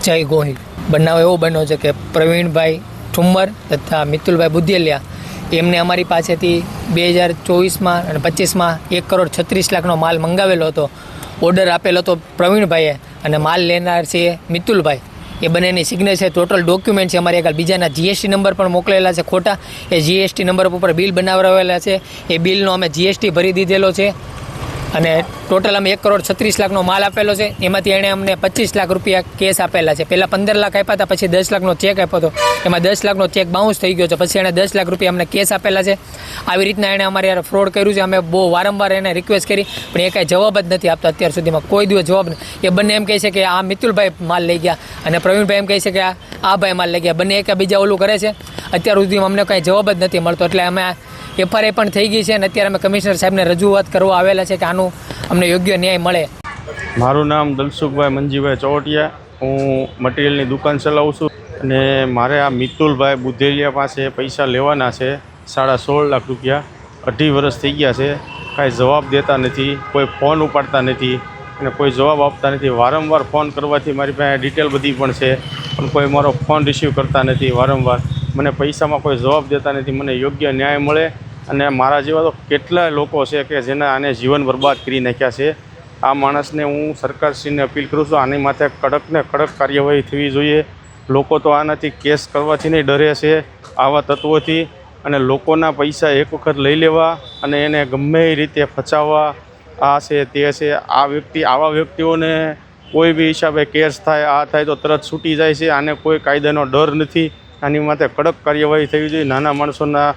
જય ગોહિલ બનાવ એવો બન્યો છે કે પ્રવીણભાઈ ઠુમ્મર તથા મિતુલભાઈ બુદ્ધેલિયા એમને અમારી પાસેથી 2024માં અને 25માં 1,36,00,000નો માલ મંગાવેલો હતો. ઓર્ડર આપેલો હતો પ્રવીણભાઈએ અને માલ લેનાર છે મિતુલભાઈ. એ બંનેની સિગ્નેચર ટોટલ ડોક્યુમેન્ટ છે અમારી આગળ. બીજાના જીએસટી નંબર પણ મોકલેલા છે ખોટા. એ જીએસટી નંબર ઉપર બિલ બનાવડાવેલા છે. એ બિલનો અમે જીએસટી ભરી દીધેલો છે અને ટોટલ અમે 1,36,00,000નો માલ આપેલો છે. એમાંથી એણે અમને 25 લાખ રૂપિયા કેશ આપેલા છે. પહેલાં 15 લાખ આપ્યા હતા, પછી 10 લાખનો ચેક આપ્યો હતો. એમાં 10 લાખનો ચેક બાઉન્સ થઈ ગયો છે. પછી એણે 10 લાખ રૂપિયા અમને કેશ આપેલા છે. આવી રીતના એણે અમારે યાર ફ્રોડ કર્યું છે. અમે બહુ વારંવાર એને રિક્વેસ્ટ કરી પણ એ કાંઈ જવાબ જ નથી આપતા. અત્યાર સુધીમાં કોઈ દિવસ જવાબ નહીં. એ બંને એમ કહે છે કે આ મિતુલભાઈ માલ લઈ ગયા અને પ્રવીણભાઈ એમ કહે છે કે આ ભાઈ માલ લઈ ગયા. બંને એકબીજા ઓલું કરે છે. અત્યાર સુધીમાં અમને કાંઈ જવાબ જ નથી મળતો. એટલે અમે એફઆરઆઈ પણ થઈ ગઈ છે અને અત્યારે અમે કમિશનર સાહેબને રજૂઆત કરવા આવેલા છે કે આનું અમને યોગ્ય ન્યાય મળે. મારું નામ દલસુખભાઈ મંજીભાઈ ચોવટિયા. હું મટીરિયલની દુકાન ચલાવું છું અને મારે આ મિતુલભાઈ બુદ્ધેલિયા પાસે પૈસા લેવાના છે 16.5 લાખ રૂપિયા. 2.5 વર્ષ થઈ ગયા છે. કાંઈ જવાબ દેતા નથી, કોઈ ફોન ઉપાડતા નથી અને કોઈ જવાબ આપતા નથી. વારંવાર ફોન કરવાથી મારી પાસે ડિટેલ બધી પણ છે પણ કોઈ મારો ફોન રિસીવ કરતા નથી. વારંવાર મને પૈસામાં કોઈ જવાબ દેતા નથી. મને યોગ્ય ન્યાય મળે. અને મારા જેવા તો કેટલાય લોકો છે કે જેના આને જીવન બરબાદ કરી નાખ્યા છે. આ માણસને હું સરકારશ્રીને અપીલ કરું છું, આની માથે કડકને કડક કાર્યવાહી થવી જોઈએ. લોકો તો આનાથી કેસ કરવાથી નહીં ડરે છે આવા તત્વોથી. અને લોકોના પૈસા એક વખત લઈ લેવા અને એને ગમે એ રીતે ફસાવવા, આ છે તે છે. આવા વ્યક્તિઓને કોઈ બી હિસાબે કેસ થાય, આ થાય તો તરત છૂટી જાય છે. આને કોઈ કાયદાનો ડર નથી. આની માથે કડક કાર્યવાહી થવી જોઈએ. નાના માણસોના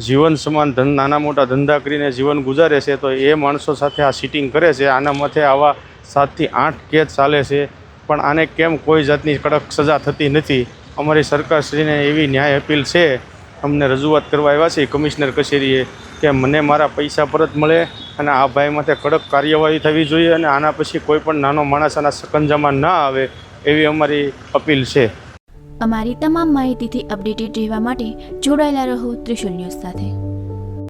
જીવન સમાન નાના મોટા ધંધા કરીને જીવન ગુજારે છે તો એ માણસો સાથે આ સીટિંગ કરે છે. આના માથે આવા 7 થી 8 કેસ ચાલે છે પણ આને કેમ કોઈ જાતની કડક સજા થતી નથી. અમારી સરકારશ્રીને એવી ન્યાય અપીલ છે, અમને રજૂઆત કરવા આવ્યા છે કમિશનર કચેરીએ કે મને મારા પૈસા પરત મળે અને આ ભાઈ માથે કડક કાર્યવાહી થવી જોઈએ અને આના પછી કોઈ પણ નાનો માણસ આના સકંજામાં ના આવે એવી અમારી અપીલ છે. અમારી તમામ માહિતીથી અપડેટેડ રહેવા માટે જોડાયેલા રહો ત્રિશુલ ન્યૂઝ સાથે.